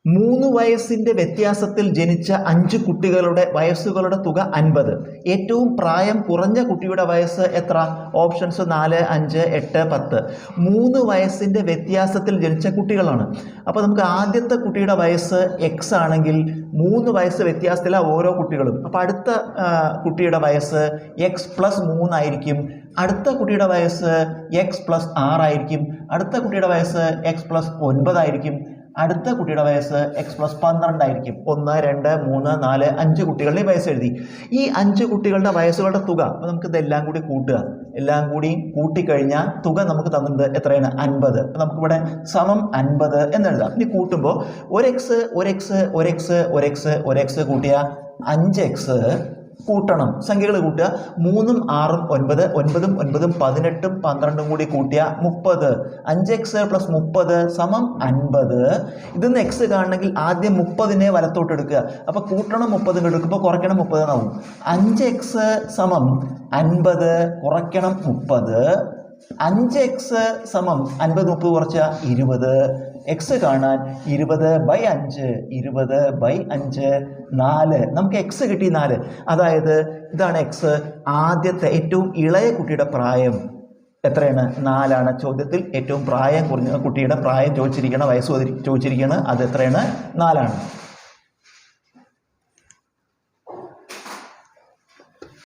3 വയസ്സിന്റെ വ്യത്യാസത്തിൽ ജനിച്ച 5 കുട്ടികളുടെ വയസ്സുകളുടെ തുക 50. ഏറ്റവും പ്രായം കുറഞ്ഞ കുട്ടിയുടെ വയസ്സ് എത്ര? ഓപ്ഷൻസ് 4, 5, 8, 10. 3 വയസ്സിന്റെ വ്യത്യാസത്തിൽ ജനിച്ച കുട്ടികളാണ്. അപ്പോൾ നമുക്ക് ആദ്യത്തെ കുട്ടിയുടെ വയസ്സ് എക്സ് ആണെങ്കിൽ 3 വയസ്സ് വ്യത്യാസത്തിലാണ് ഓരോ കുട്ടികളും. അപ്പോൾ അടുത്ത കുട്ടിയുടെ വയസ്സ് x+3 ആയിരിക്കും. അടുത്ത കുട്ടിയുടെ വയസ്സ് x+6 ആയിരിക്കും. അടുത്ത കുട്ടിയുടെ വയസ്സ് x+9 ആയിരിക്കും. അടുത്ത കുട്ടിയുടെ വയസ്സ് x+12 ആയിരിക്കും. 1, 2, 3, 4, 5 കുട്ടികളുടെ വയസ്സ് എഴുതി. ഈ 5 കുട്ടികളുടെ വയസ്സുകളുടെ തുക അപ്പോൾ നമുക്ക് ഇതെല്ലാം കൂടി കൂട്ടുക. എല്ലാം കൂടി കൂട്ടിക്കഴിഞ്ഞാൽ തുക നമുക്ക് തന്നത് എത്രയാണ്? 50. അപ്പോൾ നമുക്കിവിടെ സമം 50 എന്നെഴുതാം. ഇനി കൂട്ടുമ്പോൾ 1x കൂട്ടിയ 5x കൂട്ടണം. സംഖ്യകൾ കൂട്ടുക. 3ഉം 6ഉം 9, 9ഉം 9ഉം 18ഉം 12ഉം കൂടി കൂട്ടിയ 30. 5x + 30 സമം 50. ഇതിന്ന് എക്സ് കാണണമെങ്കിൽ ആദ്യം 30നെ വലത്തോട്ട് എടുക്കുക. അപ്പോൾ കൂട്ടണം 30 എടുക്കുമ്പോൾ കുറയ്ക്കണം 30 എന്നാവും. 5x സമം 50 കുറയ്ക്കണം 30. 5x സമം 50 30 കുറച്ച 20. എക്സ് കാണാൻ 20/5 20/5 4. നമുക്ക് എക്സ് കിട്ടി 4. അതായത് ഇതാണ് എക്സ്. ആദ്യത്തെ ഏറ്റവും ഇളയ കുട്ടിയുടെ പ്രായം എത്രയാണ്? 4 ചോദ്യത്തിൽ ഏറ്റവും പ്രായം കുറഞ്ഞ കുട്ടിയുടെ പ്രായം ചോദിച്ചിരിക്കണം, വയസ്സ് ചോദിച്ചിരിക്കുകയാണ്. അത് എത്രയാണ്? 4.